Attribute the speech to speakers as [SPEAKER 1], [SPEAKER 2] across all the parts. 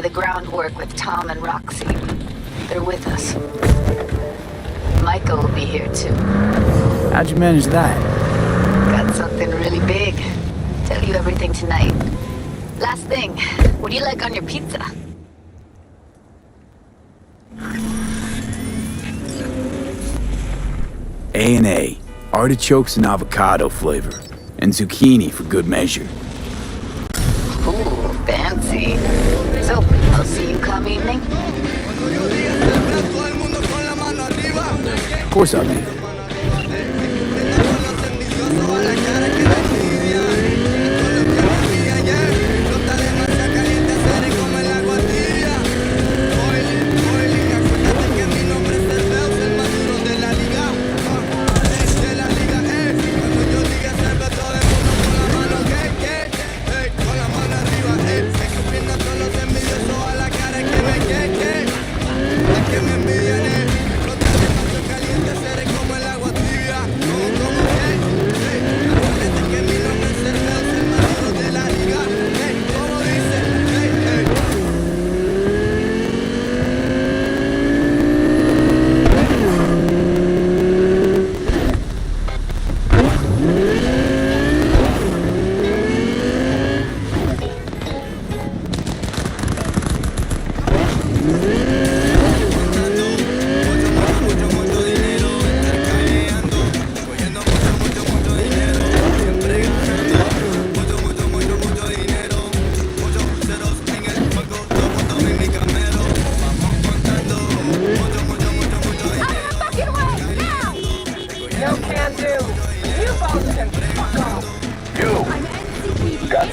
[SPEAKER 1] lay the groundwork with Tom and Roxy. They're with us. Michael will be here too.
[SPEAKER 2] How'd you manage that?
[SPEAKER 1] Got something really big. Tell you everything tonight. Last thing, what do you like on your pizza?
[SPEAKER 2] A&A. Artichokes and avocado flavor. And zucchini for good measure.
[SPEAKER 1] Ooh, fancy. So, I'll see you come evening?
[SPEAKER 2] Of course I'll be there.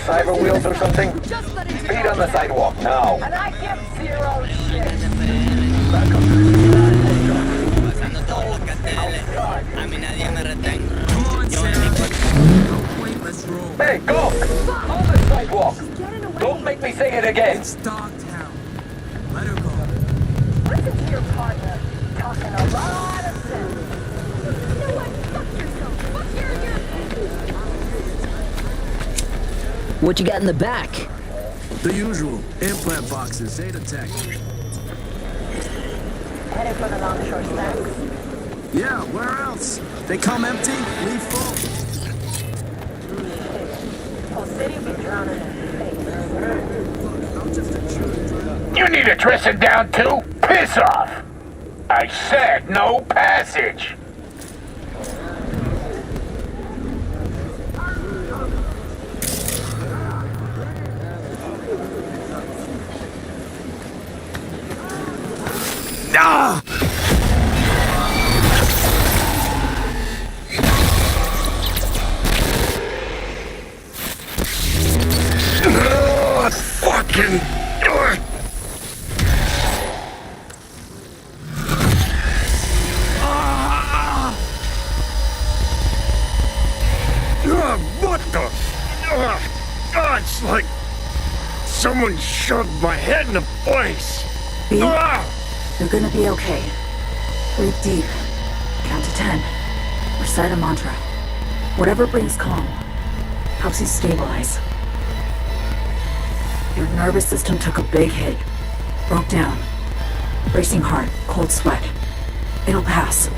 [SPEAKER 3] Cyber wheels or something? Feet on the sidewalk now.
[SPEAKER 4] And I give zero shit.
[SPEAKER 3] Hey, go! On the sidewalk! Don't make me say it again!
[SPEAKER 4] Listen to your partner. Talking a lot of sense. You know what? Fuck yourself. Fuck your...
[SPEAKER 5] What you got in the back?
[SPEAKER 6] The usual. Implant boxes, Zeta Tech.
[SPEAKER 4] Heading for the longshore snacks.
[SPEAKER 6] Yeah, where else? They come empty, leave full.
[SPEAKER 4] Whole city be drowning in space.
[SPEAKER 3] You need a dressing down too? Piss off! I said no passage!
[SPEAKER 2] Ah!
[SPEAKER 3] Fucking... What the... it's like... someone shoved my head in a place.
[SPEAKER 7] B, you're gonna be okay. Breathe deep. Count to 10. Recite a mantra. Whatever brings calm. Helps you stabilize. Your nervous system took a big hit. Broke down. Racing heart, cold sweat. It'll pass.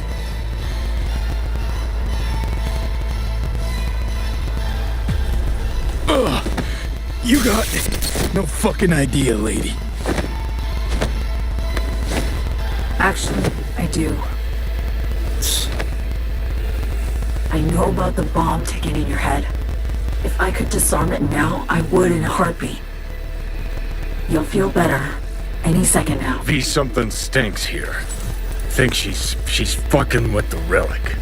[SPEAKER 2] You got no fucking idea, lady.
[SPEAKER 7] Actually, I do. I know about the bomb ticking in your head. If I could disarm it now, I would in a heartbeat. You'll feel better any second now.
[SPEAKER 3] V, something stinks here. Think she's fucking with the relic.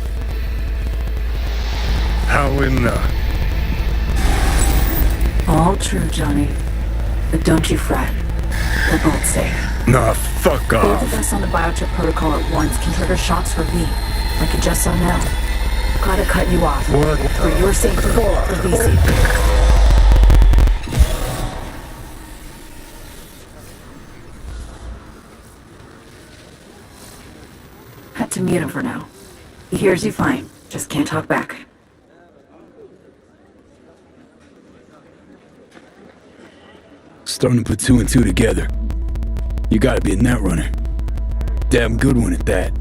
[SPEAKER 3] How in the...
[SPEAKER 7] All true, Johnny. But don't you fret. We're both safe.
[SPEAKER 3] Nah, fuck
[SPEAKER 7] Both
[SPEAKER 3] off.
[SPEAKER 7] of us on the biochip protocol at once can trigger shocks for V, like you just saw now. Gotta cut you off.
[SPEAKER 3] What
[SPEAKER 7] For your safety, for V's safety. Had to mute him for now. He hears you fine, just can't talk back.
[SPEAKER 2] Starting to put two and two together. You gotta be a netrunner. Damn good one at that.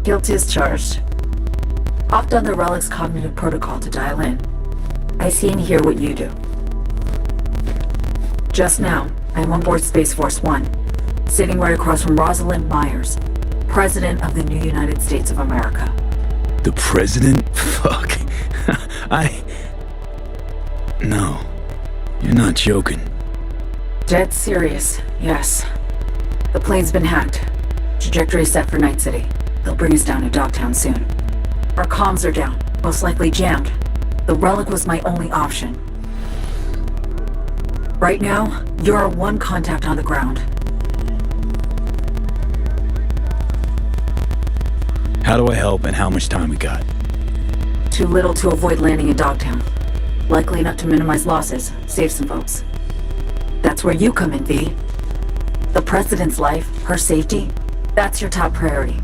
[SPEAKER 7] Guilt is charged. Hopped on the Relic's cognitive protocol to dial in. I see and hear what you do. Just now, I'm on board Space Force One, sitting right across from Rosalind Myers, President of the new United States of America.
[SPEAKER 2] The president? Fuck. No. You're not joking.
[SPEAKER 7] Dead serious, yes. The plane's been hacked. Trajectory set for Night City. They'll bring us down to Dogtown soon. Our comms are down, most likely jammed. The Relic was my only option. Right now, you're our one contact on the ground.
[SPEAKER 2] How do I help and how much time we got?
[SPEAKER 7] Too little to avoid landing in Dogtown. Likely enough to minimize losses, save some folks. That's where you come in, V. The President's life, her safety, that's your top priority.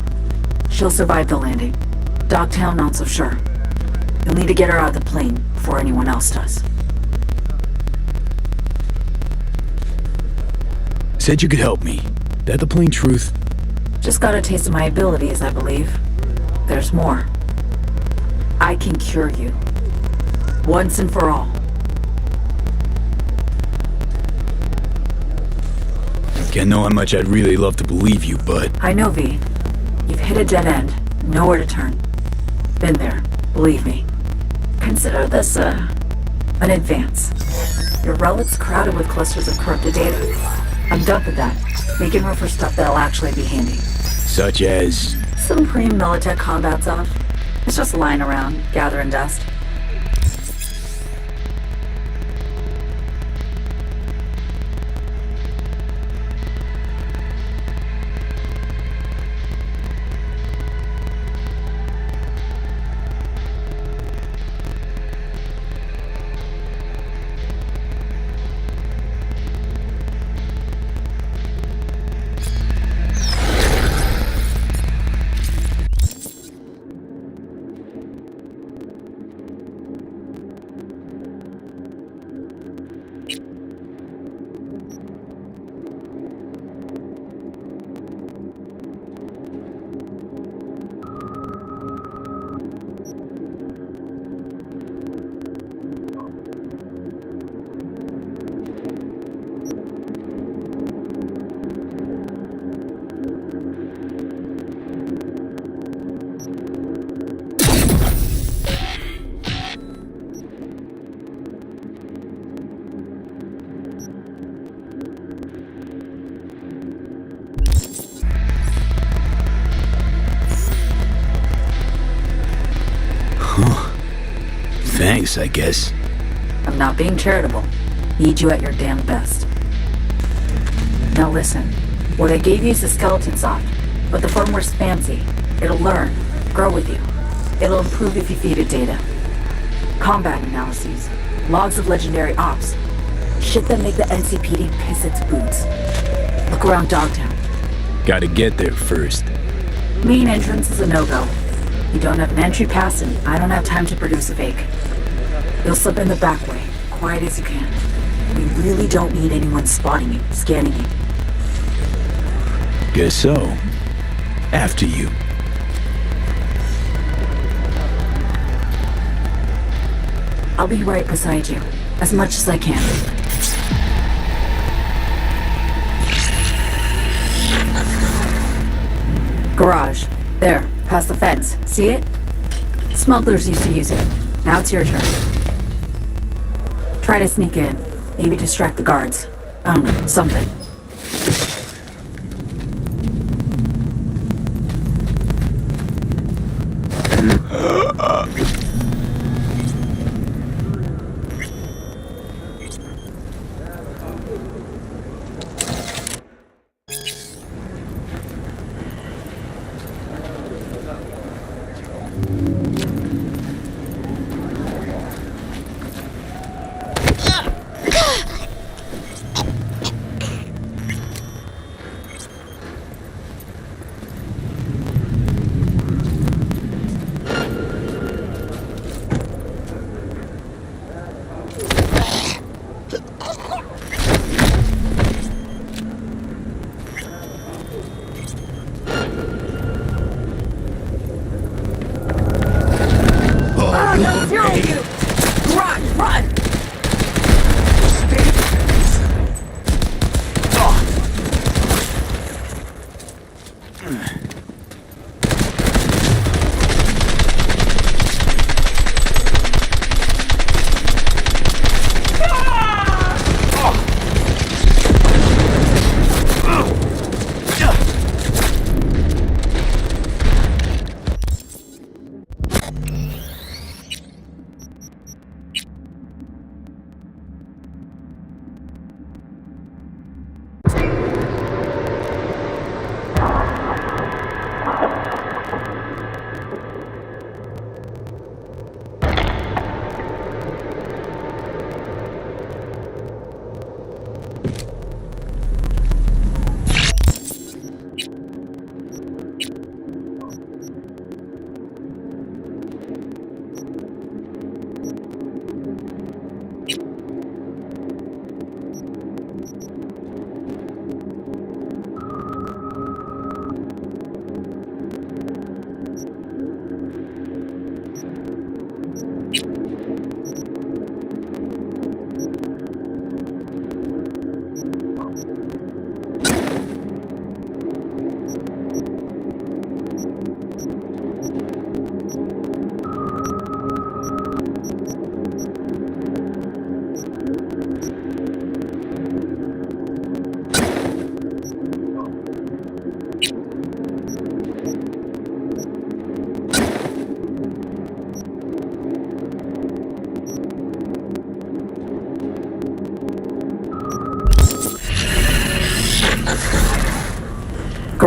[SPEAKER 7] She'll survive the landing. Dogtown, not so sure. You'll need to get her out of the plane before anyone else does.
[SPEAKER 2] Said you could help me. That the plain truth?
[SPEAKER 7] Just got a taste of my abilities, I believe. There's more. I can cure you. Once and for all.
[SPEAKER 2] Can't know how much I'd really love to believe you, but...
[SPEAKER 7] I know, V. You've hit a dead end. Nowhere to turn. Been there. Believe me. Consider this, an advance. Your Relic's crowded with clusters of corrupted data. I'm done with that. Making room for stuff that'll actually be handy.
[SPEAKER 2] Such as...
[SPEAKER 7] Some pre-Militech combat stuff. It's just lying around, gathering dust.
[SPEAKER 2] Thanks, I guess.
[SPEAKER 7] I'm not being charitable. Need you at your damn best. Now listen. What I gave you is a skeleton soft, but the firmware's fancy. It'll learn, grow with you. It'll improve if you feed it data. Combat analyses, logs of legendary ops. Shit that make the NCPD piss its boots. Look around Dogtown.
[SPEAKER 2] Gotta get there first.
[SPEAKER 7] Main entrance is a no-go. You don't have an entry pass, and I don't have time to produce a fake. You'll slip in the back way, quiet as you can. We really don't need anyone spotting you, scanning you.
[SPEAKER 2] Guess so. After you.
[SPEAKER 7] I'll be right beside you, as much as I can. Garage. There, past the fence. See it? Smugglers used to use it. Now it's your turn. Try to sneak in. Maybe distract the guards. I don't know, something.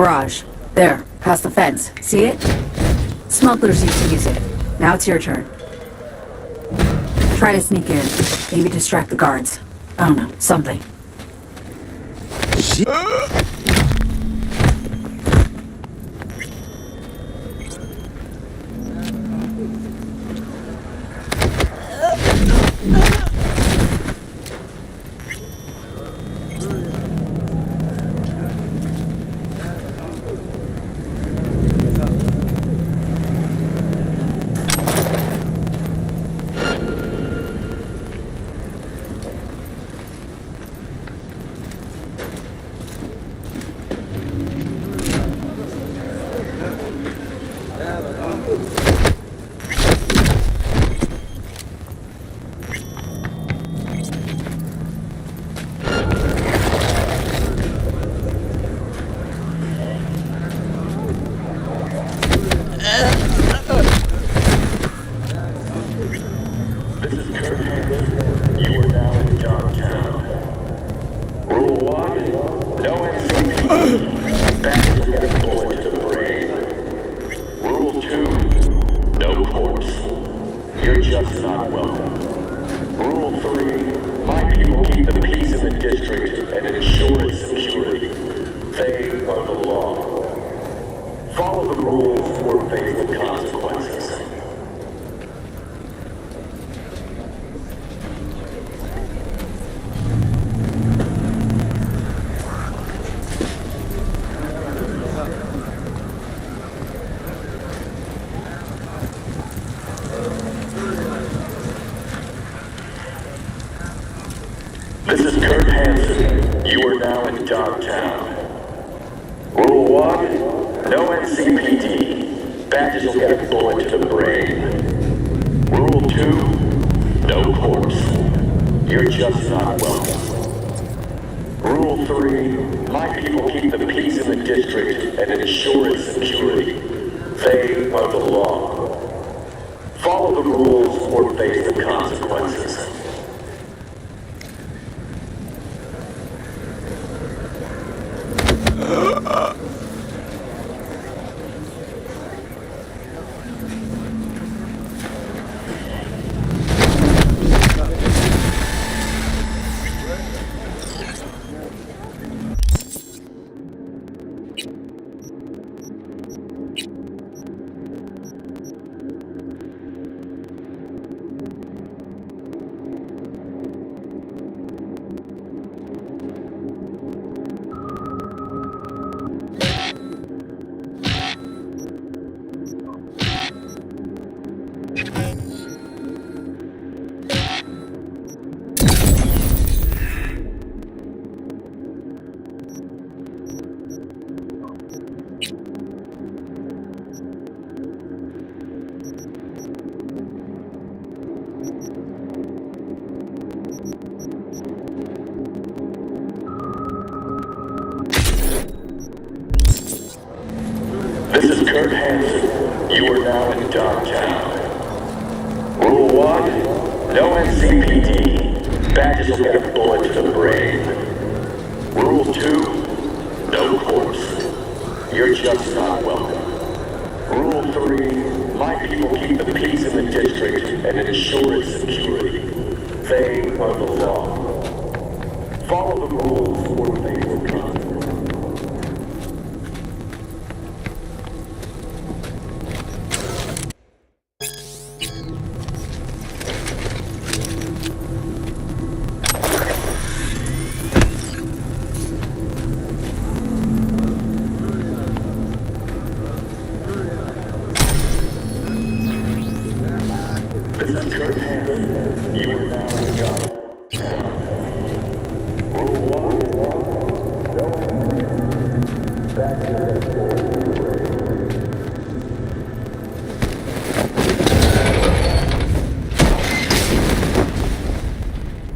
[SPEAKER 7] Garage. There, past the fence. See it? Smugglers used to use it. Now it's your turn. Try to sneak in. Maybe distract the guards. I don't know, something.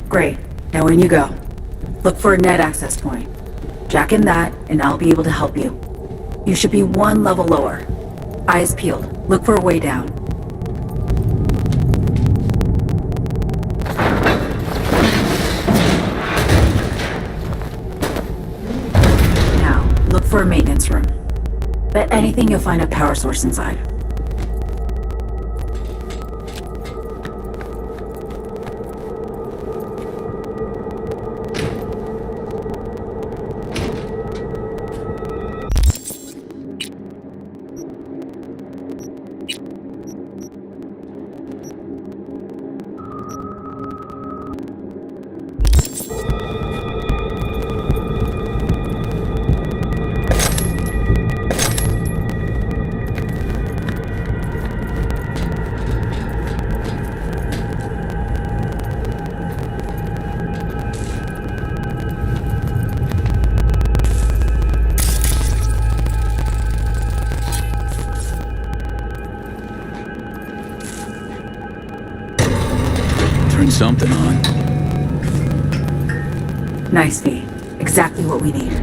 [SPEAKER 7] Great. Now in you go. Look for a net access point. Jack in that, and I'll be able to help you. You should be one level lower. Eyes peeled. Look for a way down. Now, look Look for a maintenance room. Bet anything you'll find a power source inside.
[SPEAKER 2] Turn something on.
[SPEAKER 7] Nice, V. Exactly what we need.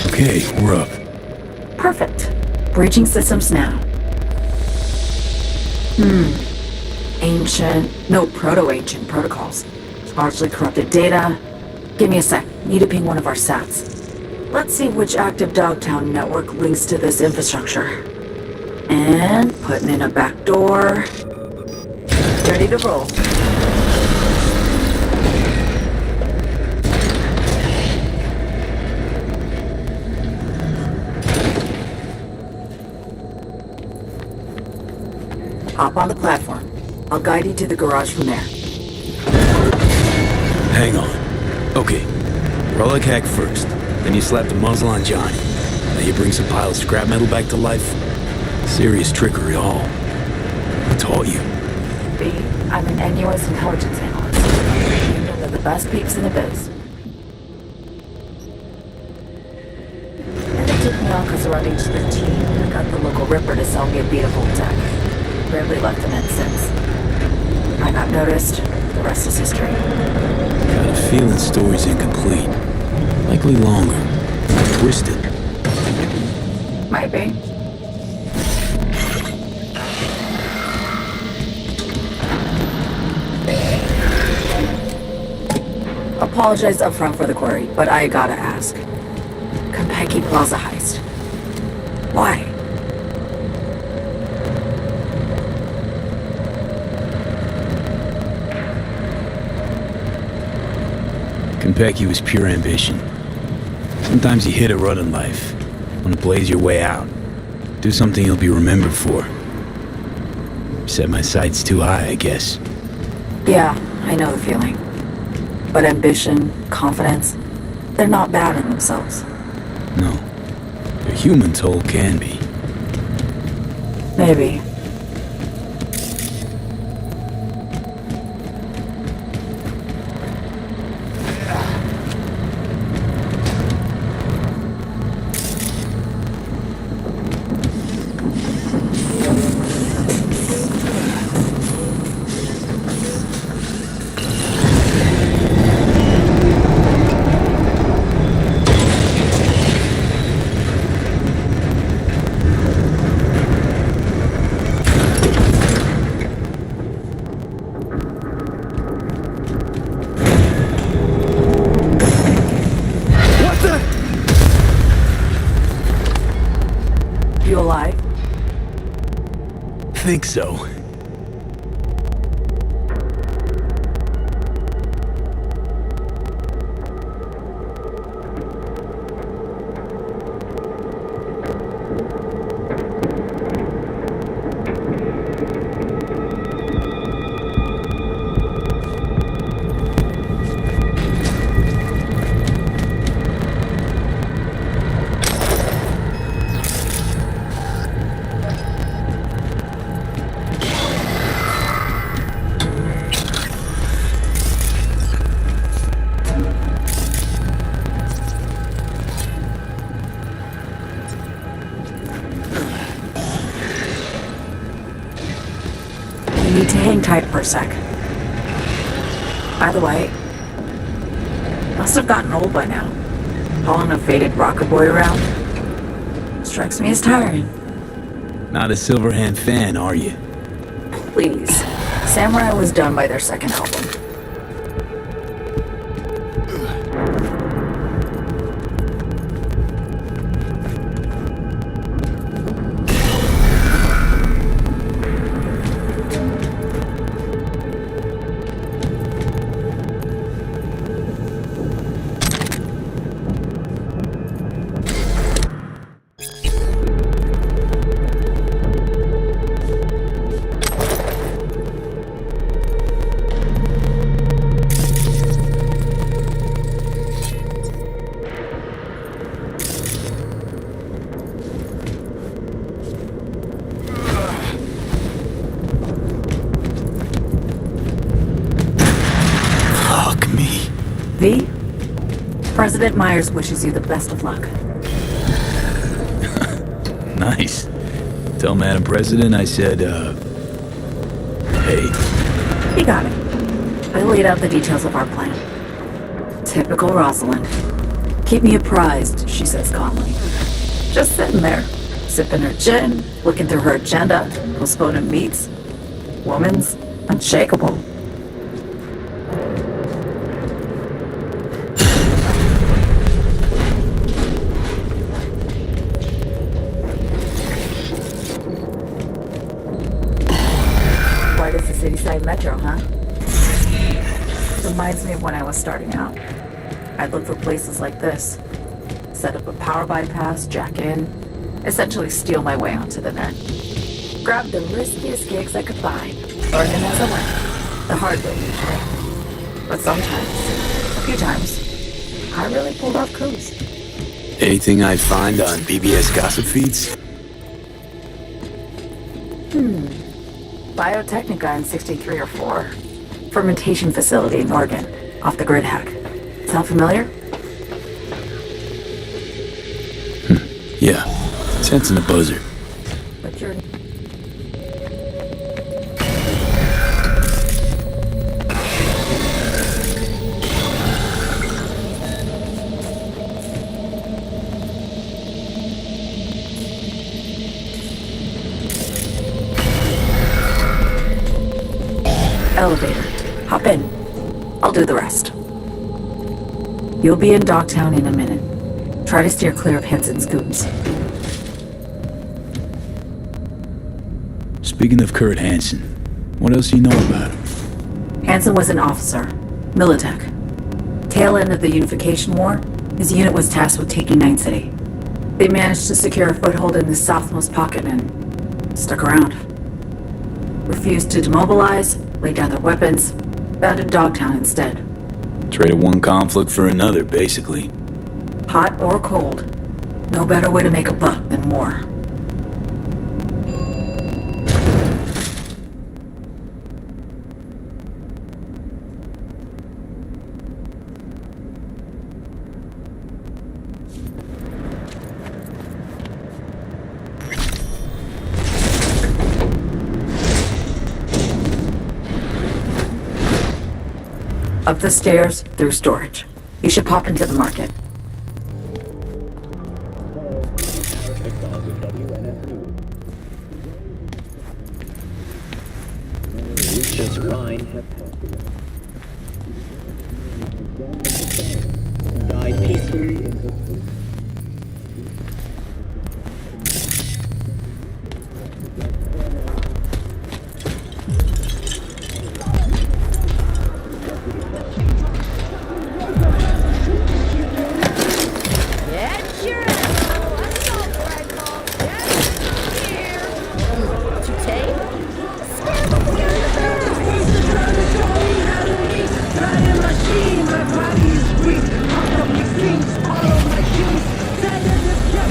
[SPEAKER 2] Okay, we're up.
[SPEAKER 7] Perfect. Breaching systems now. Ancient, no, proto-ancient protocols. Largely corrupted data. Give me a sec. Need to ping one of our sats. Let's see which active Dogtown network links to this infrastructure. And putting in a back door. Ready to roll. Hop on the platform. I'll guide you to the garage from there.
[SPEAKER 2] Hang on. Okay. Relic hack first. Then you slap the muzzle on Johnny. Now you bring some pile of scrap metal back to life. Serious trickery all. Who taught you?
[SPEAKER 7] B, I'm an NUS intelligence analyst. They're the best peeps in the biz. And they took me on because around age 13, I got the local Ripper to sell me a beatable tech. Rarely left them in since. I got noticed. The rest is history.
[SPEAKER 2] Got a feeling story's incomplete. Likely longer. Twisted.
[SPEAKER 7] Might be. Apologize upfront for the query, but I gotta ask. Konpeki Plaza heist. Why?
[SPEAKER 2] Konpeki was pure ambition. Sometimes you hit a rut in life. Want to blaze your way out. Do something you'll be remembered for. Set my sights too high, I guess.
[SPEAKER 7] Yeah, I know the feeling. But ambition, confidence, they're not bad in themselves.
[SPEAKER 2] No. Their human toll can be.
[SPEAKER 7] Maybe.
[SPEAKER 2] think so.
[SPEAKER 7] You need to hang tight for a sec. By the way, must have gotten old by now. Hauling a faded rocker boy around. Strikes me as tiring.
[SPEAKER 2] Not a Silverhand fan, are you?
[SPEAKER 7] Please. Samurai was done by their second album. V, President Myers wishes you the best of luck.
[SPEAKER 2] Nice. Tell Madam President I said, hey.
[SPEAKER 7] You got it. I laid out the details of our plan. Typical Rosalind. Keep me apprised, she says calmly. Just sitting there, sipping her gin, looking through her agenda, postponing meets. Woman's unshakable. Cityside Metro, huh? Reminds me of when I was starting out. I'd look for places like this. Set up a power bypass, jack in, essentially steal my way onto the net. Grab the riskiest gigs I could find, learn them as I went. The hard way usually. But sometimes, a few times, I really pulled off coups.
[SPEAKER 2] Anything I find on BBS gossip feeds?
[SPEAKER 7] Biotechnica in 63 or 4. Fermentation facility in Oregon, off the grid hack. Sound familiar?
[SPEAKER 2] Yeah, sensing the buzzer.
[SPEAKER 7] But you're... Elevator. Hop in. I'll do the rest. You'll be in Dogtown in a minute. Try to steer clear of Hansen's goons.
[SPEAKER 2] Speaking of Kurt Hansen, what else do you know about him?
[SPEAKER 7] Hansen was an officer. Militech. Tail end of the Unification War, his unit was tasked with taking Night City. They managed to secure a foothold in the southmost pocket and stuck around. Refused to demobilize, laid down their weapons, founded Dogtown instead.
[SPEAKER 2] Traded one conflict for another, basically.
[SPEAKER 7] Hot or cold, no better way to make a buck than war. Up the stairs, through storage. You should pop into the market.
[SPEAKER 8] Died peacefully.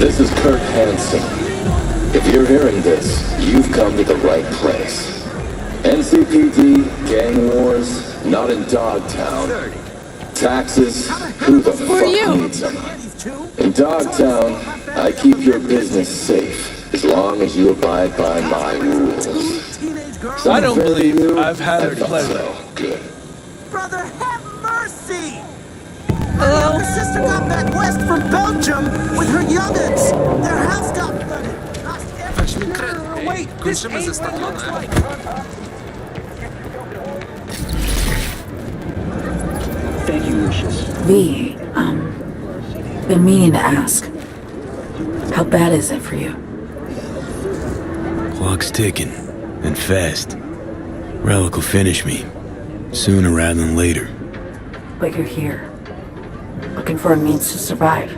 [SPEAKER 9] This is Kurt Hansen. If you're hearing this, you've come to the right place. NCPD, gang wars, not in Dogtown. Taxes, who the fuck needs them? In Dogtown, I keep your business safe, as long as you abide by my rules.
[SPEAKER 10] I don't believe I've had the pleasure.
[SPEAKER 9] So. Good.
[SPEAKER 6] Brother, have mercy! My sister got back west from Belgium with her young'uns. Their house got flooded. Lost everything. Wait, this ain't what it looks like.
[SPEAKER 8] Thank you, Lucius.
[SPEAKER 7] V, been meaning to ask. How bad is it for you?
[SPEAKER 2] Clock's ticking, and fast. Relic will finish me, sooner rather than later.
[SPEAKER 7] But you're here, looking for a means to survive.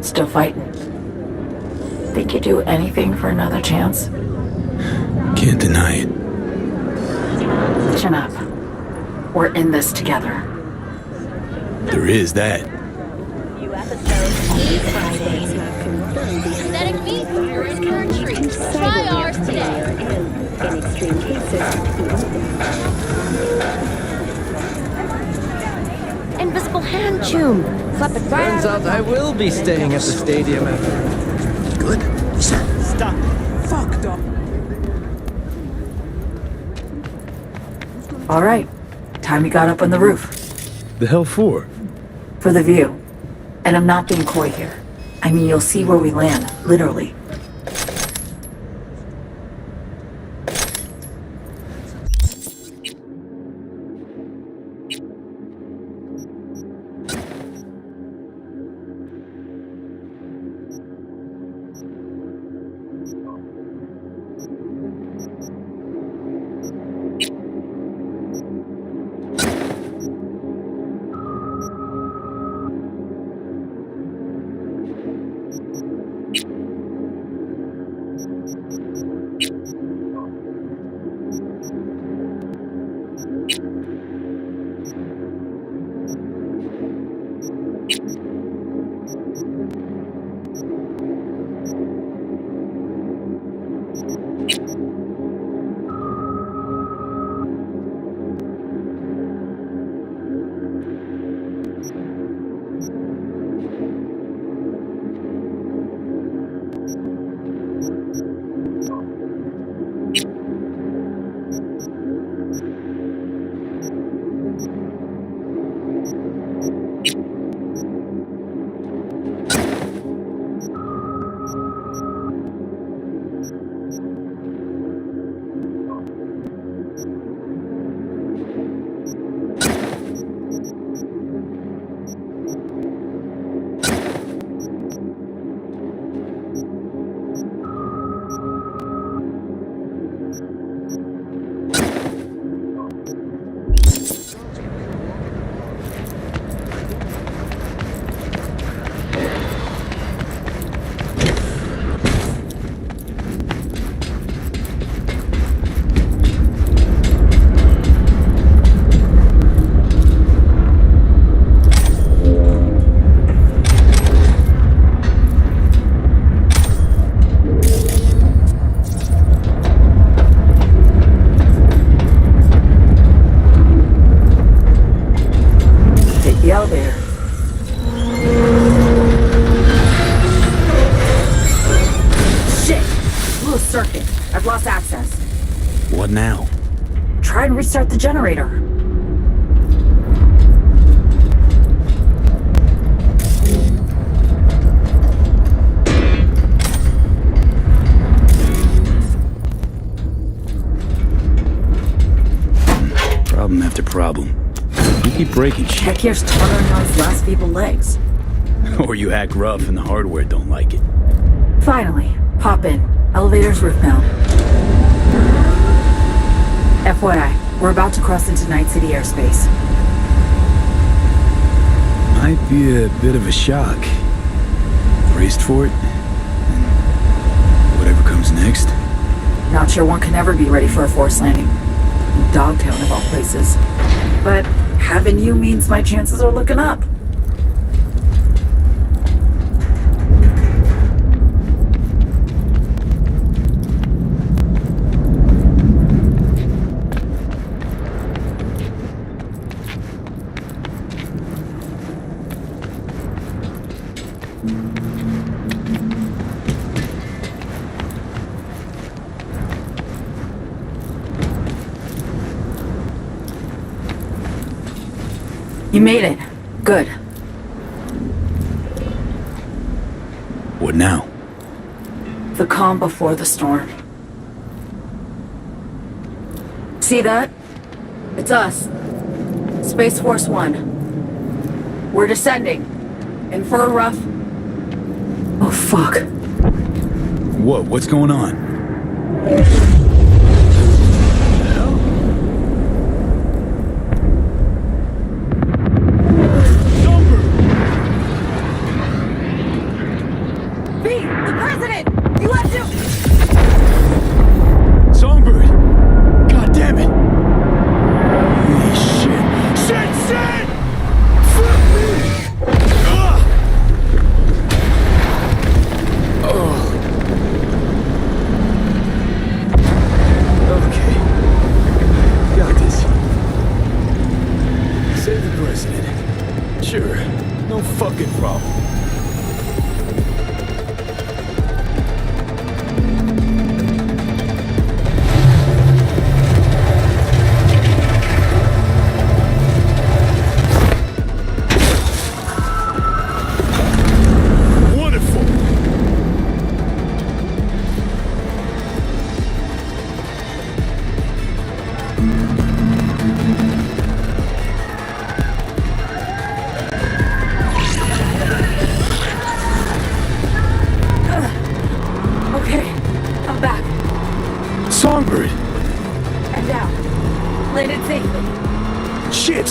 [SPEAKER 7] Still fighting. Think you'd do anything for another chance?
[SPEAKER 2] Can't deny it.
[SPEAKER 7] Chin up. We're in this together.
[SPEAKER 2] There is that.
[SPEAKER 11] Synthetic meat, you're in for a treat. Try ours today.
[SPEAKER 8] In extreme cases,
[SPEAKER 11] Invisible hand tune. Flip it right
[SPEAKER 10] Turns out I will be staying at the stadium after.
[SPEAKER 6] Good. Stop. Fuck, dog.
[SPEAKER 7] All right. Time you got up on the roof.
[SPEAKER 2] The hell for?
[SPEAKER 7] For the view. And I'm not being coy here. I mean, you'll see where we land, literally. The elevator. Shit! Blew a circuit. I've lost access.
[SPEAKER 2] What now?
[SPEAKER 7] Try and restart the generator.
[SPEAKER 2] Problem after problem. You keep breaking shit.
[SPEAKER 7] Heck, here's tottering on his last feeble legs.
[SPEAKER 2] Or you act rough and the hardware don't like it.
[SPEAKER 7] Finally, hop in. Elevator's roof now. FYI, we're about to cross into Night City airspace.
[SPEAKER 2] Might be a bit of a shock. Braced for it? And whatever comes next?
[SPEAKER 7] Not sure one can ever be ready for a forced landing. In Dogtown of all places. But having you means my chances are looking up. You made it. Good.
[SPEAKER 2] What now?
[SPEAKER 7] The calm before the storm. See that? It's us. Space Force 1. We're descending. In for a rough... Oh, fuck.
[SPEAKER 2] What? What's going on?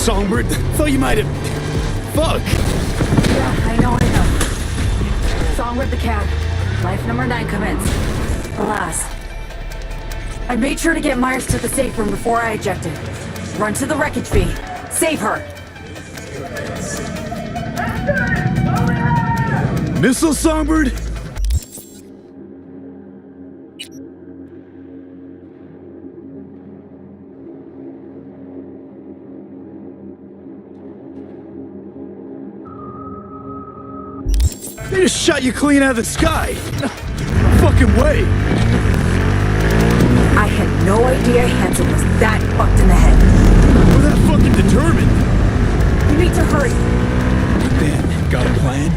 [SPEAKER 2] Songbird, thought you might have... Fuck!
[SPEAKER 7] Yeah, I know. Songbird the cat. Life number 9 commenced. Alas. I made sure to get Myers to the safe room before I ejected. Run to the wreckage V. Save her!
[SPEAKER 2] Missile, Songbird? They just shot you clean out of the sky! No fucking way!
[SPEAKER 7] I had no idea Hansen was that fucked in the head.
[SPEAKER 2] We're that fucking determined!
[SPEAKER 7] You need to hurry.
[SPEAKER 2] Dan, got a plan?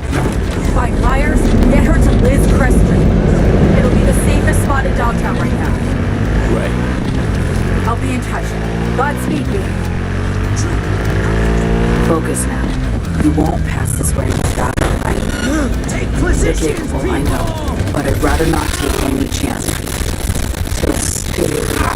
[SPEAKER 7] Find Myers, get her to Liz Crest Street. It'll be the safest spot in Dogtown right now.
[SPEAKER 2] Right.
[SPEAKER 7] I'll be in touch. Godspeed, you. Focus now. You won't pass this way.
[SPEAKER 6] Take position,
[SPEAKER 7] You're capable, I know, but I'd rather not take any chances. Just stay.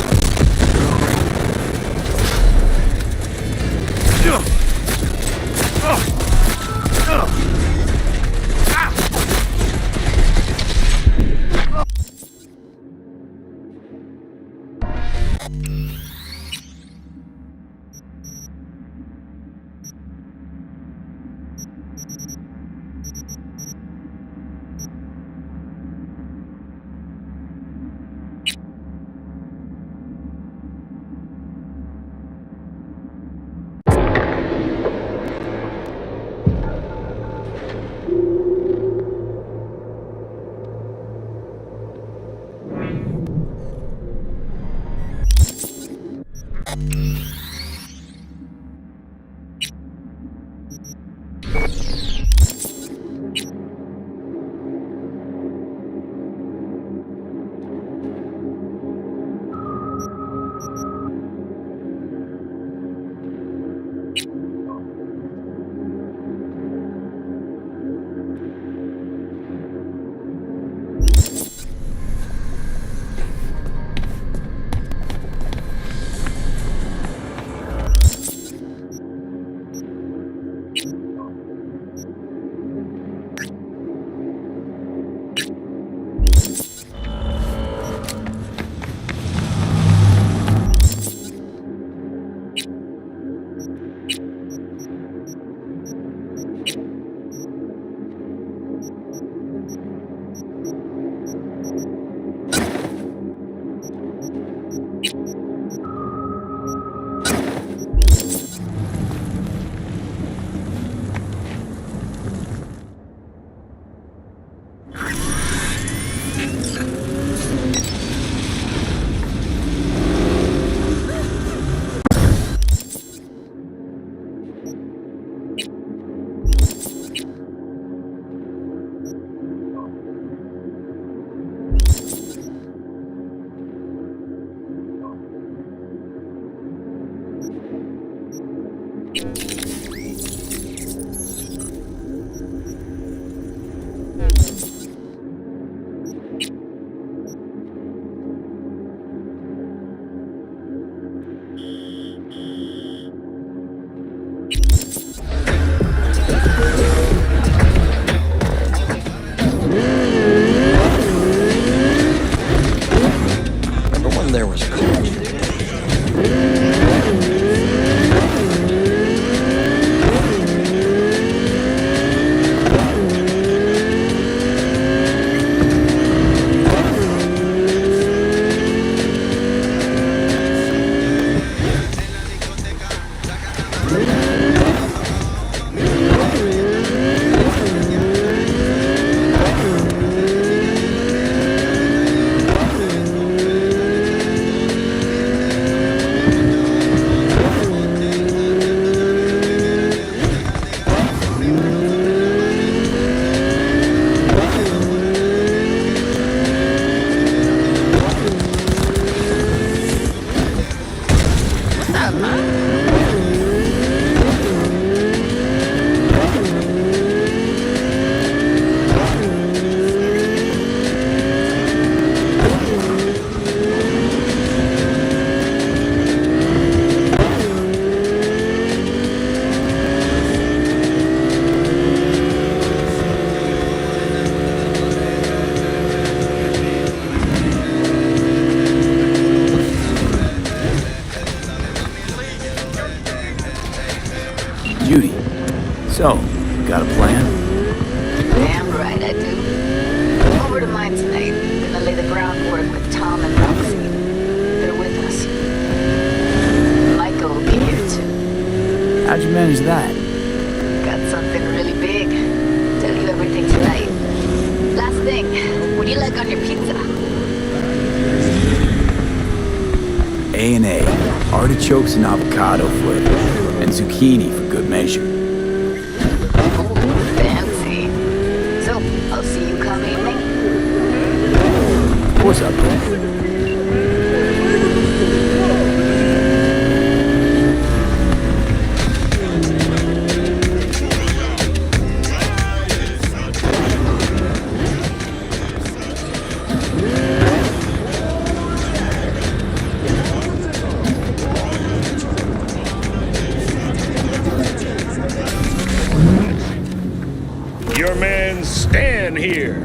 [SPEAKER 2] So, got a plan?
[SPEAKER 1] Damn right I do. Come over to mine tonight. Gonna lay the groundwork with Tom and Roxy. They're with us. Michael will be here too.
[SPEAKER 2] How'd you manage that?
[SPEAKER 1] Got something really big. Tell you everything tonight. Last thing, what do you like on your pizza?
[SPEAKER 2] A&A, artichokes and avocado flavor, and zucchini for good measure.
[SPEAKER 1] Fancy. So, I'll see you come evening.
[SPEAKER 2] What's up, man?
[SPEAKER 3] Your man Stan here.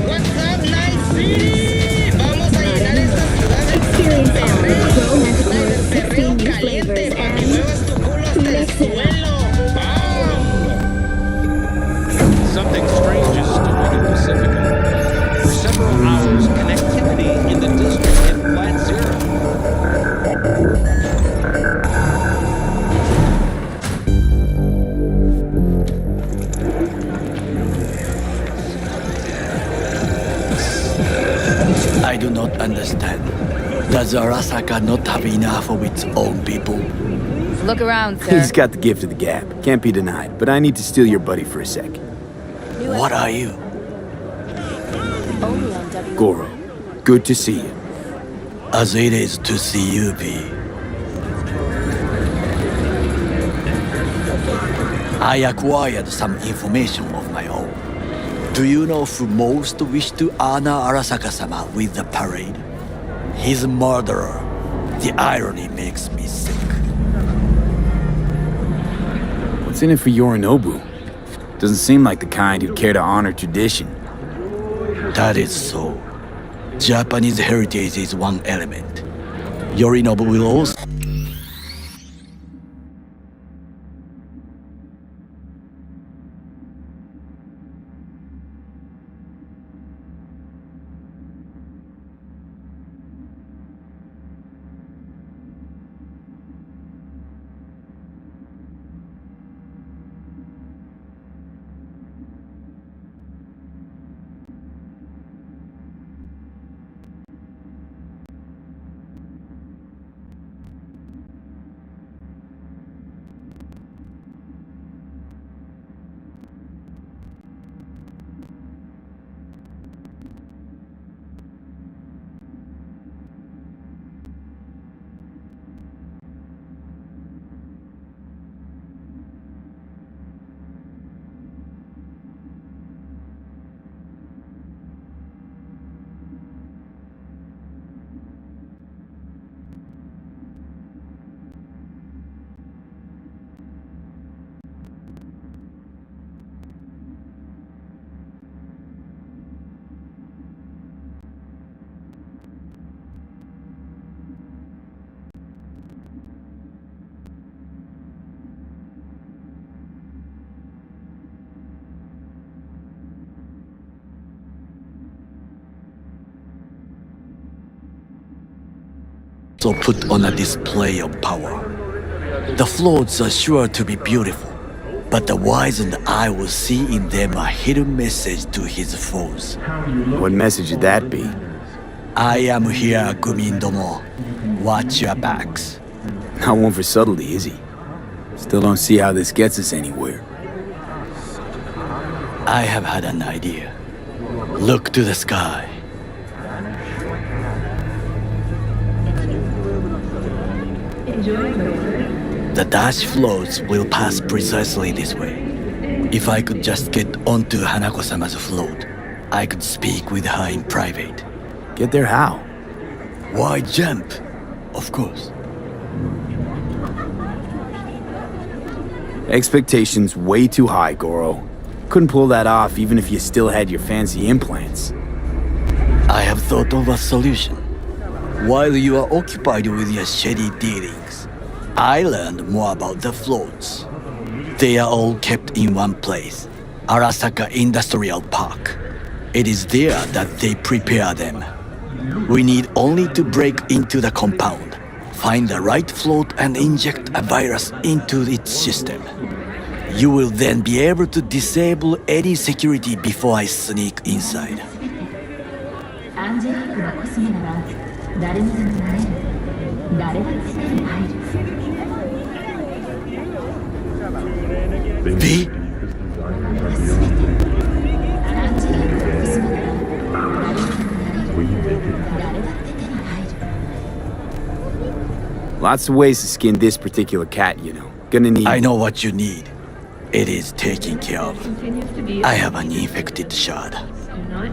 [SPEAKER 12] What's up, Night City? Vamos a llenar esta ciudad de
[SPEAKER 8] Experience our Pro
[SPEAKER 12] perreo
[SPEAKER 8] Magical 16 new
[SPEAKER 12] caliente
[SPEAKER 8] flavors
[SPEAKER 12] para que
[SPEAKER 8] and
[SPEAKER 12] muevas tu culo hasta el suelo.
[SPEAKER 13] Something strange is stewing in Pacifica. For several hours, connectivity in the district hit flat zero.
[SPEAKER 14] I do not understand. Does Arasaka not have enough of its own people?
[SPEAKER 15] Look around, sir.
[SPEAKER 2] He's got the gift of the gab. Can't be denied. But I need to steal your buddy for a sec.
[SPEAKER 14] What are you?
[SPEAKER 2] Goro, good to see you.
[SPEAKER 14] As it is to see you, P. I acquired some information of my own. Do you know who most wished to honor Arasaka-sama with the parade? His murderer. The irony makes me sick.
[SPEAKER 2] What's in it for Yorinobu? Doesn't seem like the kind who'd care to honor tradition.
[SPEAKER 14] That is so. Japanese heritage is one element. Yorinobu will also... put on a display of power. The floats are sure to be beautiful, but the wizened eye will see in them a hidden message to his foes.
[SPEAKER 2] What message would that be?
[SPEAKER 14] I am here, Gumindomo. Watch your backs.
[SPEAKER 2] Not one for subtlety, is he? Still don't see how this gets us anywhere.
[SPEAKER 14] I have had an idea. Look to the sky. The dash floats will pass precisely this way. If I could just get onto Hanako-sama's float, I could speak with her in private.
[SPEAKER 2] Get there how?
[SPEAKER 14] Why jump? Of course.
[SPEAKER 2] Expectations way too high, Goro. Couldn't pull that off even if you still had your fancy implants.
[SPEAKER 14] I have thought of a solution. While you are occupied with your shady dealings, I learned more about the floats. They are all kept in one place, Arasaka Industrial Park. It is there that they prepare them. We need only to break into the compound, find the right float and inject a virus into its system. You will then be able to disable any security before I sneak inside. V?
[SPEAKER 2] Lots of ways to skin this particular cat, you know. Gonna need...
[SPEAKER 14] I know what you need. It is taken care of. I have an infected shard.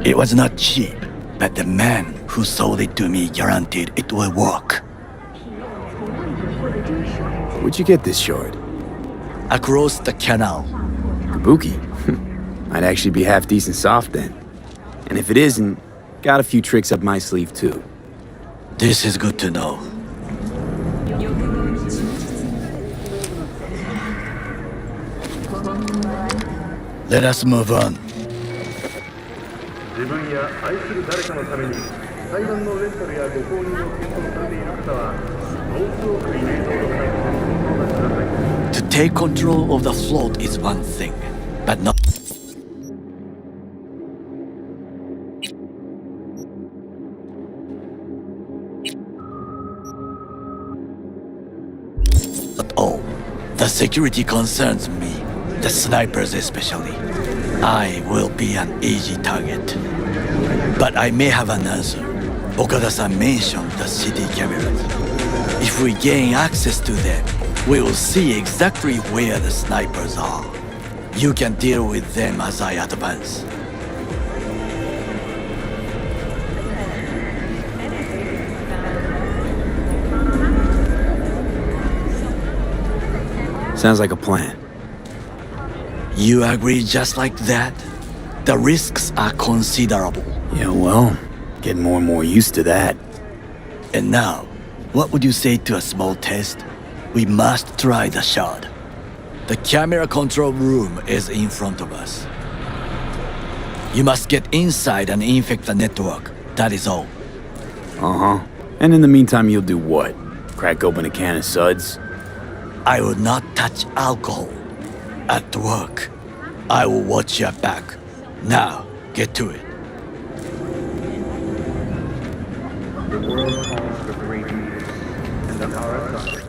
[SPEAKER 14] It was not cheap, but the man who sold it to me guaranteed it will work.
[SPEAKER 2] Where'd you get this shard?
[SPEAKER 14] Across the canal.
[SPEAKER 2] Kabuki? Might actually be half decent soft then. And if it isn't, got a few tricks up my sleeve too.
[SPEAKER 14] This is good to know. Let us move on. To take control of the float is one thing, but not at all. The security concerns me, the snipers especially. I will be an easy target. But I may have an answer. Okada-san mentioned the city cameras. If we gain access to them, we will see exactly where the snipers are. You can deal with them as I advance.
[SPEAKER 2] Sounds like a plan.
[SPEAKER 14] You agree just like that? The risks are considerable.
[SPEAKER 2] Yeah, well, getting more and more used to that.
[SPEAKER 14] And now, what would you say to a small test? We must try the shard. The camera control room is in front of us. You must get inside and infect the network. That is all.
[SPEAKER 2] Uh-huh. And in the meantime, you'll do what? Crack open a can of suds?
[SPEAKER 14] I will not touch alcohol. At work, I will watch your back. Now, get to it.
[SPEAKER 16] The world calls for great leaders, and the Arasaka.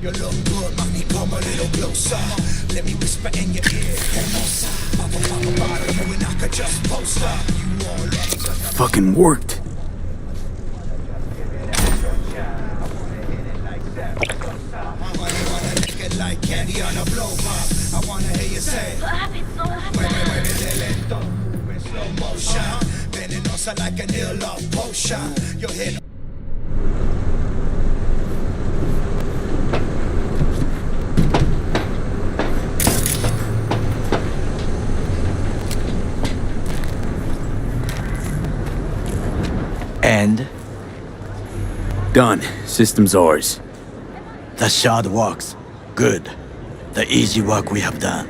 [SPEAKER 17] You look good, mommy, come a little closer. Let me whisper in your ear, hermosa. Pop a bottle, you and I could just post up. You all
[SPEAKER 2] fucking worked.
[SPEAKER 17] like candy on a blow pop. I wanna hear you say, muévete lento, in slow motion. Venenosa like an ill love potion. Your head.
[SPEAKER 2] Done. System's ours.
[SPEAKER 14] The shard works. Good. The easy work we have done.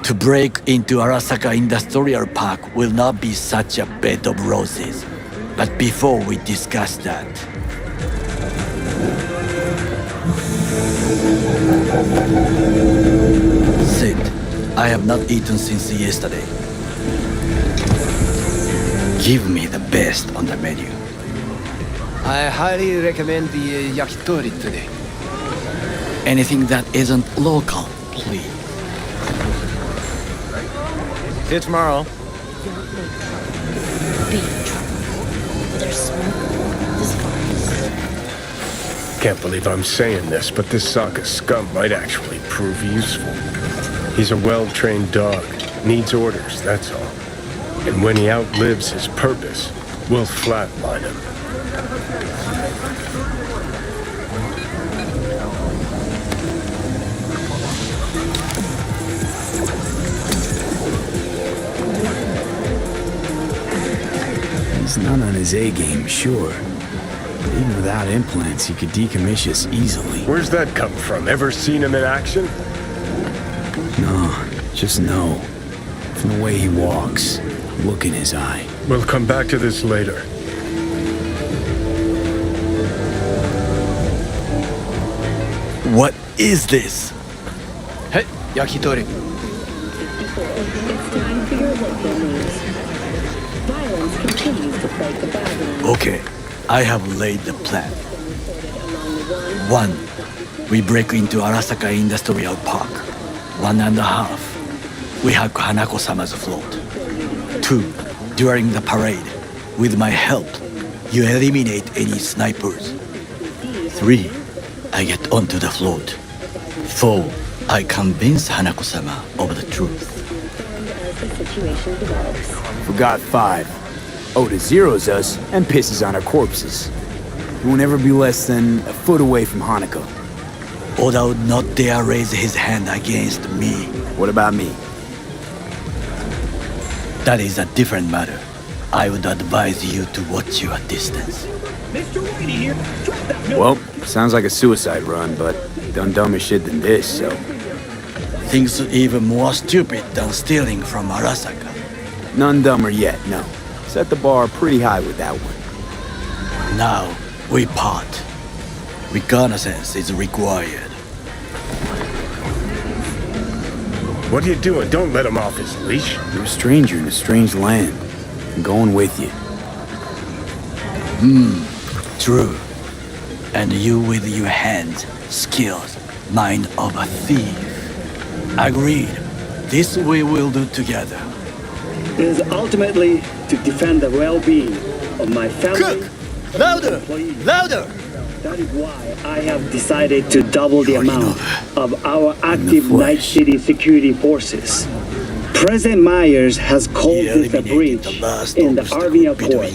[SPEAKER 14] To break into Arasaka Industrial Park will not be such a bed of roses. But before we discuss that... Sit. I have not eaten since yesterday. Give me the best on the menu.
[SPEAKER 18] I highly recommend the yakitori today.
[SPEAKER 14] Anything that isn't local, please.
[SPEAKER 18] See you tomorrow.
[SPEAKER 8] There's smoke this far.
[SPEAKER 3] Can't believe I'm saying this, but this Sokka scum might actually prove useful. He's a well-trained dog. Needs orders, that's all. And when he outlives his purpose, we'll flatline him.
[SPEAKER 2] He's not on his A game, sure. But even without implants, he could decommission us easily.
[SPEAKER 3] Where's that come from? Ever seen him in action?
[SPEAKER 2] No, just know. From the way he walks, look in his eye.
[SPEAKER 3] We'll come back to this later.
[SPEAKER 14] What is this?
[SPEAKER 18] Hey, yakitori.
[SPEAKER 8] It's time for your local news. Violence continues to plague the battleground.
[SPEAKER 14] Okay, I have laid the plan. 1. We break into Arasaka Industrial Park. 1.5. We hack Hanako-sama's float. 2. During the parade, with my help, you eliminate any snipers. 3. I get onto the float. 4. I convince Hanako-sama of the truth.
[SPEAKER 8] As the situation develops.
[SPEAKER 2] Forgot 5. Oda zeroes us and pisses on our corpses. He won't ever be less than a foot away from Hanako.
[SPEAKER 14] Oda would not dare raise his hand against me.
[SPEAKER 2] What about me?
[SPEAKER 14] That is a different matter. I would advise you to watch your distance.
[SPEAKER 2] Well, sounds like a suicide run, but done dumber shit than this, so...
[SPEAKER 14] Things even more stupid than stealing from Arasaka.
[SPEAKER 2] None dumber yet, no. Set the bar pretty high with that one.
[SPEAKER 14] Now, we part. Reconnaissance is required.
[SPEAKER 3] What are you doing? Don't let him off his leash.
[SPEAKER 2] You're a stranger in a strange land. I'm going with you.
[SPEAKER 14] True. And you with your hands, skills, mind of a thief. Agreed. This we will do together.
[SPEAKER 19] It is ultimately to defend the well-being of my family.
[SPEAKER 14] Cook! Louder! Louder!
[SPEAKER 19] That is why I have decided to double the amount of our active Night City security forces. President Myers has called this a breach in the Army Accord.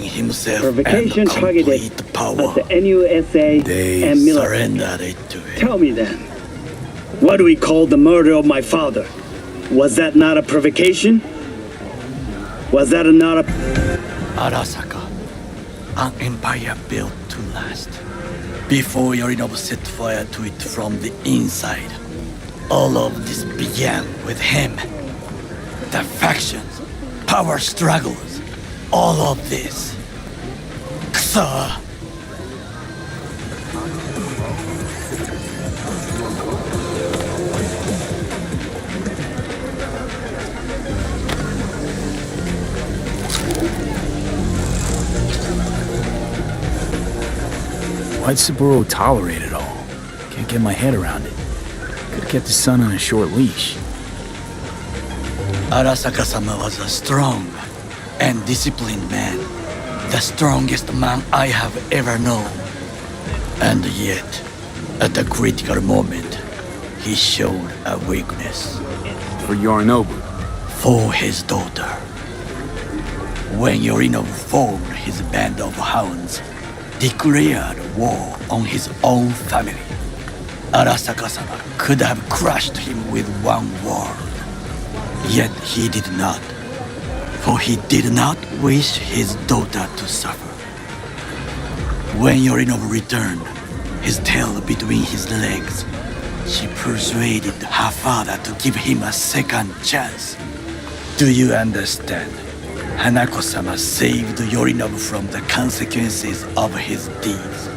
[SPEAKER 19] Provocation targeted at the NUSA and military.
[SPEAKER 14] Surrendered it to him.
[SPEAKER 19] Tell me then, what do we call the murder of my father? Was that not a provocation? Was that not a...
[SPEAKER 14] Arasaka, an empire built to last. Before Yorinobu set fire to it from the inside, all of this began with him. The factions, power struggles, all of this. Kusa!
[SPEAKER 2] Why'd Saburo tolerate it all? Can't get my head around it. Could've kept his son on a short leash.
[SPEAKER 14] Arasaka-sama was a strong and disciplined man. The strongest man I have ever known. And yet, at a critical moment, he showed a weakness.
[SPEAKER 2] For Yorinobu?
[SPEAKER 14] For his daughter. When Yorinobu formed his band of hounds, declared war on his own family, Arasaka-sama could have crushed him with one word. Yet he did not, for he did not wish his daughter to suffer. When Yorinov returned, his tail between his legs, she persuaded her father to give him a second chance. Do you understand? Hanako-sama saved Yorinov from the consequences of his deeds.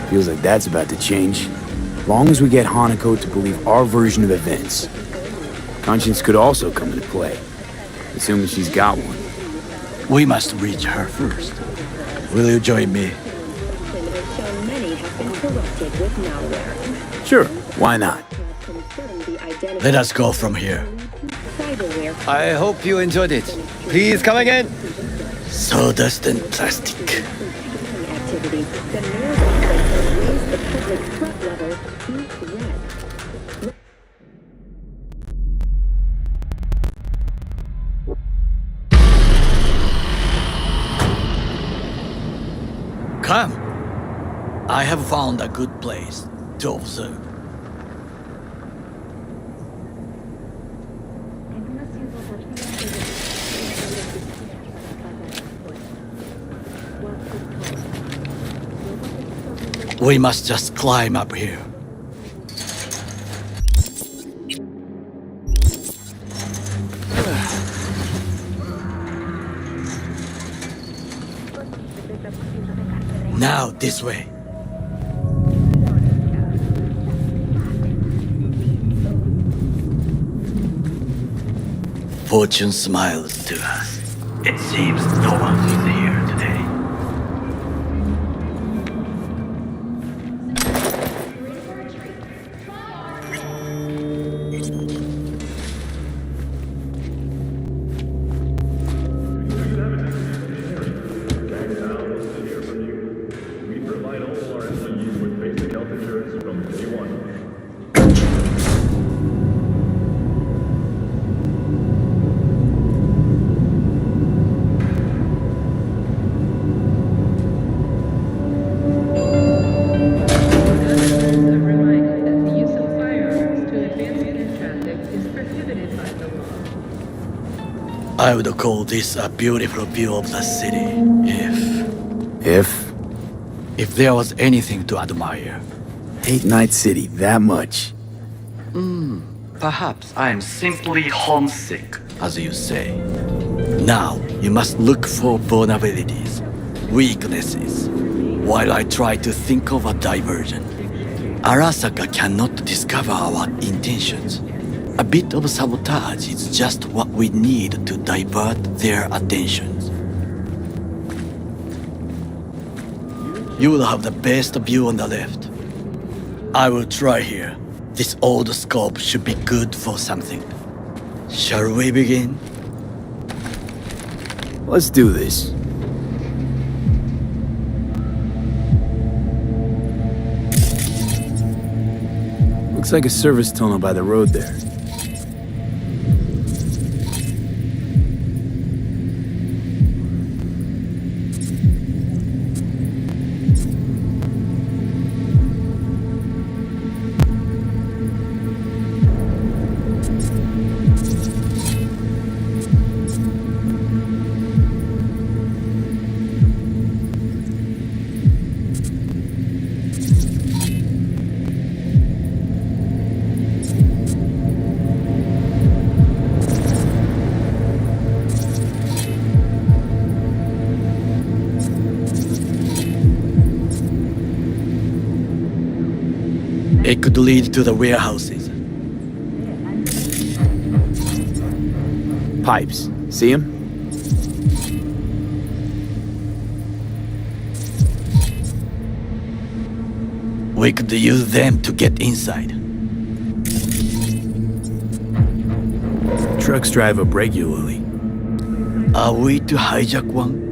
[SPEAKER 2] Feels like that's about to change. Long as we get Hanako to believe our version of events. Conscience could also come into play, assuming she's got one.
[SPEAKER 14] We must reach her first. Will you join me?
[SPEAKER 8] Many have been corrupted with malware.
[SPEAKER 2] Sure, why not?
[SPEAKER 14] Let us go from here.
[SPEAKER 18] I hope you enjoyed it. Please come again.
[SPEAKER 14] Sawdust and plastic.
[SPEAKER 8] Activity. The mayor's office has raised the public threat level to red.
[SPEAKER 14] Come. I have found a good place to observe. We must just climb up here. Now this way. Fortune smiles to us. It seems no one is here today. I would call this a beautiful view of the city, if there was anything to admire.
[SPEAKER 2] Hate Night City that much.
[SPEAKER 14] Perhaps I'm simply homesick, as you say. Now, you must look for vulnerabilities, weaknesses, while I try to think of a diversion. Arasaka cannot discover our intentions. A bit of sabotage is just what we need to divert their attentions. You will have the best view on the left. I will try here. This old scope should be good for something. Shall we begin?
[SPEAKER 2] Let's do this. Looks like a service tunnel by the road there.
[SPEAKER 14] It could lead to the warehouses.
[SPEAKER 2] Pipes. See them?
[SPEAKER 14] We could use them to get inside.
[SPEAKER 2] Trucks drive up regularly.
[SPEAKER 14] Are we to hijack one?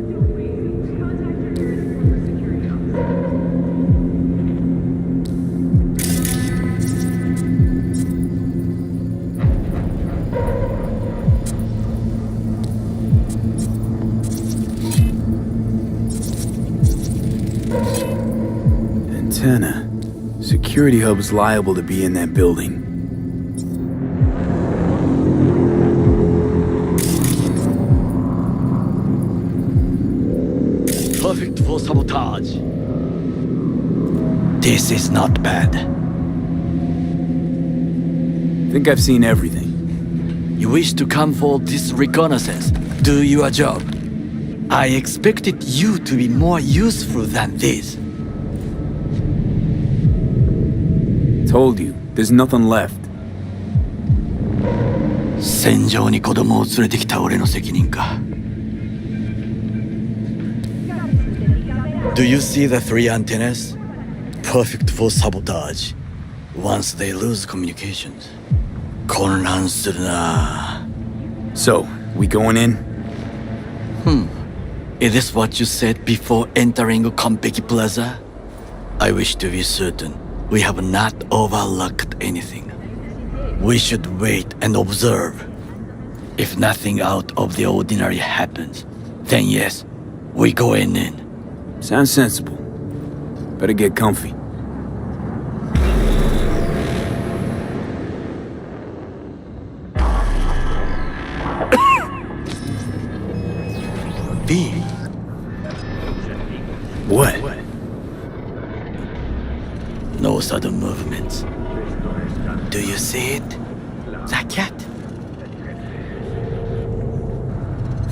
[SPEAKER 2] Antenna. Security hub's liable to be in that building.
[SPEAKER 14] Perfect for sabotage. This is not bad.
[SPEAKER 2] Think I've seen everything.
[SPEAKER 14] You wish to come for this reconnaissance, do your job. I expected you to be more useful than this.
[SPEAKER 2] Told you, there's nothing left.
[SPEAKER 14] 戦場に子供を連れてきた俺の責任か。Do you see the 3 antennas? Perfect for sabotage. Once they lose communications. 混乱するな。
[SPEAKER 2] So, we going in?
[SPEAKER 14] Is this what you said before entering Konpeki Plaza? I wish to be certain we have not overlooked anything. We should wait and observe. If nothing out of the ordinary happens, then yes, we go in.
[SPEAKER 2] Sounds sensible. Better get comfy.
[SPEAKER 14] B.
[SPEAKER 2] What?
[SPEAKER 14] No sudden movements. Do you see it? The cat?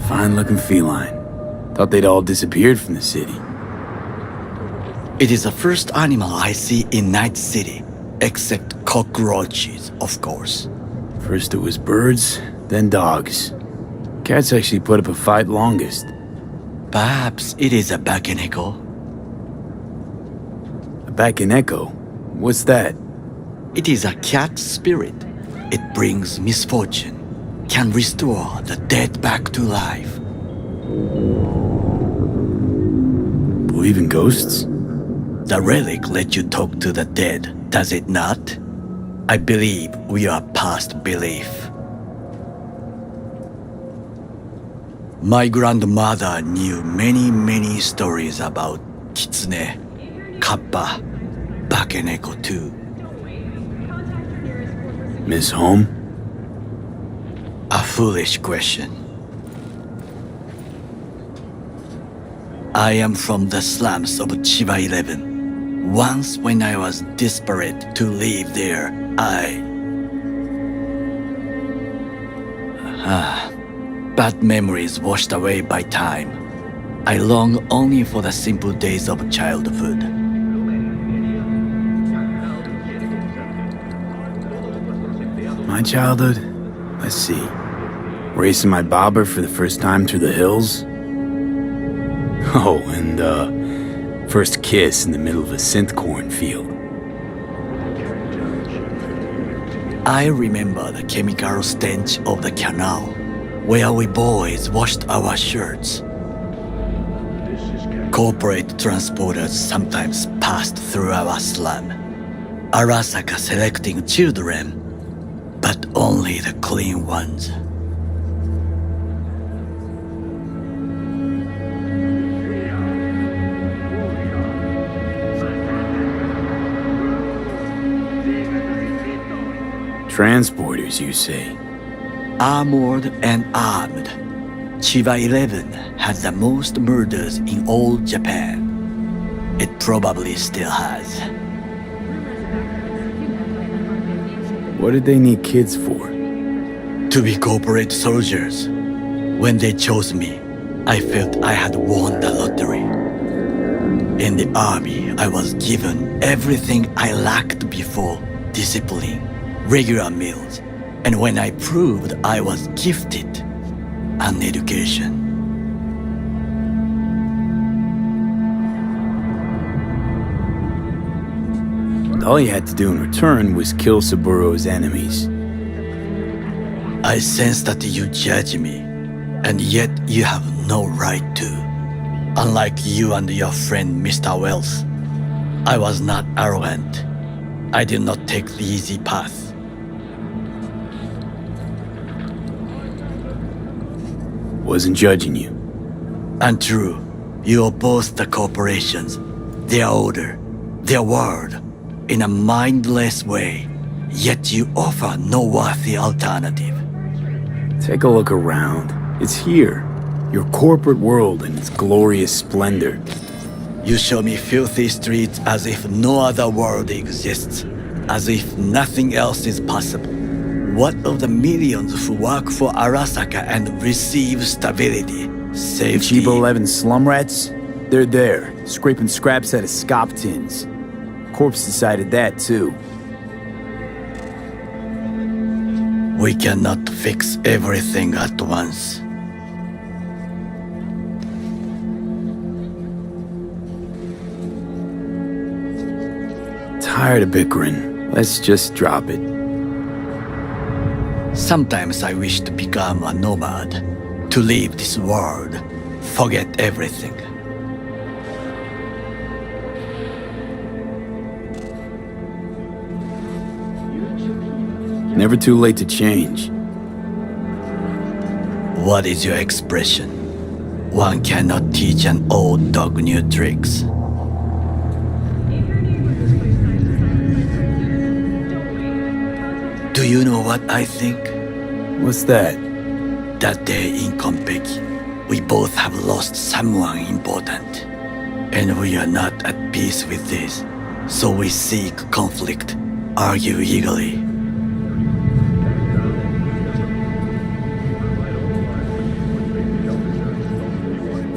[SPEAKER 2] Fine-looking feline. Thought they'd all disappeared from the city.
[SPEAKER 14] It is the first animal I see in Night City, except cockroaches, of course.
[SPEAKER 2] First it was birds, then dogs. Cats actually put up a fight longest.
[SPEAKER 14] Perhaps it is a Bakeneko.
[SPEAKER 2] A Bakeneko? What's that?
[SPEAKER 14] It is a cat spirit. It brings misfortune, can restore the dead back to life.
[SPEAKER 2] Believe in ghosts?
[SPEAKER 14] The relic let you talk to the dead, does it not? I believe we are past belief. My grandmother knew many stories about Kitsune, Kappa, Bakeneko too.
[SPEAKER 2] Miss Home?
[SPEAKER 14] A foolish question. I am from the slums of Chiba 11. Once when I was desperate to live there, bad memories washed away by time. I long only for the simple days of childhood.
[SPEAKER 2] My childhood? Let's see. Racing my bobber for the first time through the hills? Oh, and, first kiss in the middle of a synth cornfield.
[SPEAKER 14] I remember the chemical stench of the canal, where we boys washed our shirts. Corporate transporters sometimes passed through our slum, Arasaka selecting children, but only the clean ones.
[SPEAKER 2] Transporters, you say?
[SPEAKER 14] Armored and armed. Chiba 11 has the most murders in all Japan. It probably still has.
[SPEAKER 2] What did they need kids for?
[SPEAKER 14] To be corporate soldiers. When they chose me, I felt I had won the lottery. In the army, I was given everything I lacked before: discipline, regular meals, and when I proved I was gifted, an education.
[SPEAKER 2] All you had to do in return was kill Saburo's enemies.
[SPEAKER 14] I sense that you judge me, and yet you have no right to. Unlike you and your friend Mr. Wells, I was not arrogant. I did not take the easy path.
[SPEAKER 2] Wasn't judging you.
[SPEAKER 14] Untrue. You oppose the corporations, their order, their word, in a mindless way, yet you offer no worthy alternative.
[SPEAKER 2] Take a look around. It's here. Your corporate world in its glorious splendor.
[SPEAKER 14] You show me filthy streets as if no other world exists, as if nothing else is possible. What of the millions who work for Arasaka and receive stability, safety?
[SPEAKER 2] Chiba 11 slum rats? They're there, scraping scraps out of scop tins. Corpse decided that too.
[SPEAKER 14] We cannot fix everything at once.
[SPEAKER 2] Tired of bickering. Let's just drop it.
[SPEAKER 14] Sometimes I wish to become a nomad, to leave this world, forget everything.
[SPEAKER 2] Never too late to change.
[SPEAKER 14] What is your expression? One cannot teach an old dog new tricks. Do you know what I think?
[SPEAKER 2] What's that?
[SPEAKER 14] That day in Konpeki, we both have lost someone important. And we are not at peace with this. So we seek conflict, argue eagerly.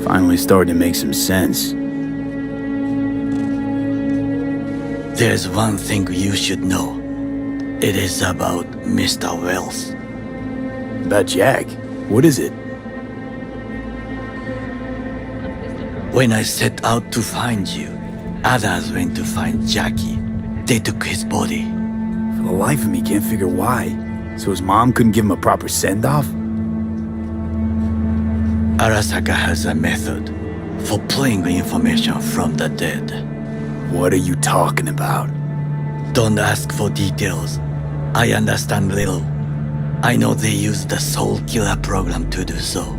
[SPEAKER 2] Finally starting to make some sense.
[SPEAKER 14] There's one thing you should know. It is about Mr. Wells.
[SPEAKER 2] About Jack? What is it?
[SPEAKER 14] When I set out to find you, others went to find Jackie. They took his body.
[SPEAKER 2] For the life of me, can't figure why. So his mom couldn't give him a proper send-off?
[SPEAKER 14] Arasaka has a method for pulling information from the dead.
[SPEAKER 2] What are you talking about?
[SPEAKER 14] Don't ask for details. I understand little. I know they use the Soul Killer program to do so.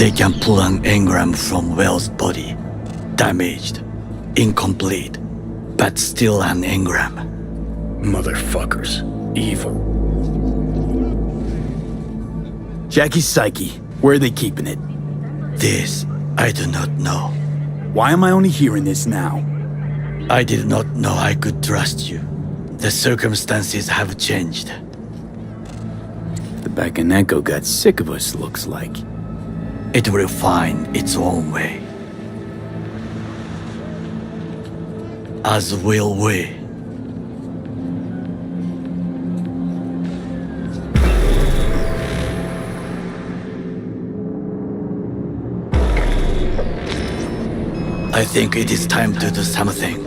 [SPEAKER 14] They can pull an engram from Well's body. Damaged, incomplete, but still an engram.
[SPEAKER 3] Motherfuckers. Evil.
[SPEAKER 2] Jackie's psyche. Where are they keeping it?
[SPEAKER 14] This, I do not know.
[SPEAKER 2] Why am I only hearing this now?
[SPEAKER 14] I did not know I could trust you. The circumstances have changed.
[SPEAKER 2] The Bakaneko got sick of us, looks like.
[SPEAKER 14] It will find its own way. As will we. I think it is time to do something.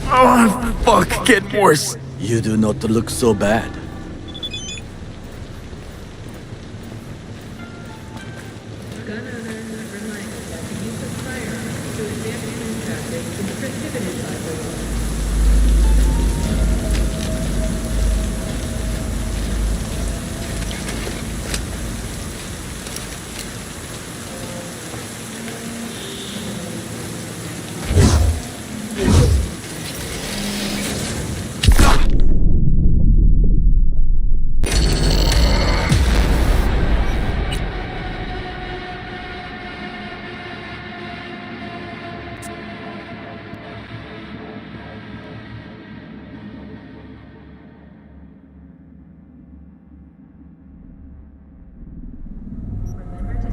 [SPEAKER 2] Oh, fuck, get worse.
[SPEAKER 14] You do not look so bad.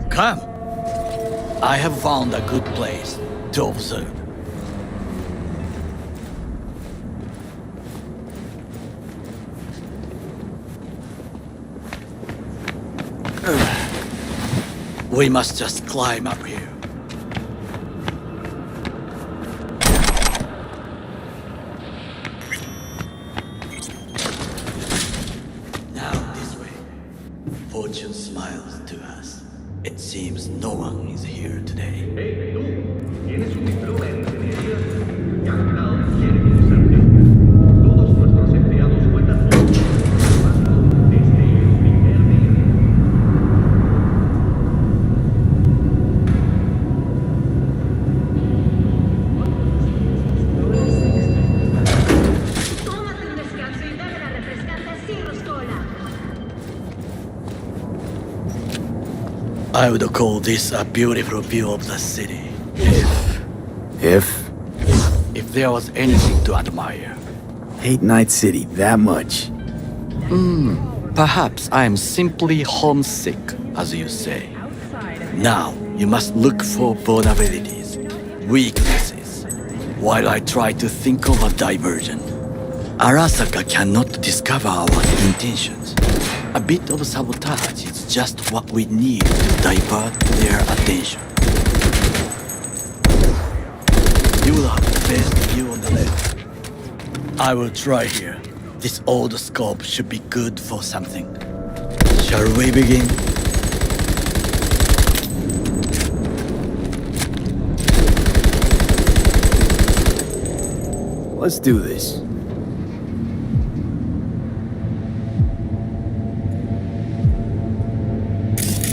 [SPEAKER 14] Come. I have found a good place to observe. We must just climb up here. Now this way. Fortune smiles to us. It seems no one is here today.
[SPEAKER 16] Hey, tú, ¿tienes un diploma en ingeniería? Capital quiere conocerte. Todos nuestros empleados cuentan con desde el primer día.
[SPEAKER 4] Tómate un descanso y dale la refrescante sin cola.
[SPEAKER 14] I would call this a beautiful view of the city. If there was anything to admire.
[SPEAKER 2] Hate Night City that much.
[SPEAKER 14] Perhaps I am simply homesick, as you say. Now, you must look for vulnerabilities, weaknesses, while I try to think of a diversion. Arasaka cannot discover our intentions. A bit of sabotage is just what we need to divert their attention. You will have the best view on the left. I will try here. This old scope should be good for something. Shall we begin?
[SPEAKER 2] Let's do this.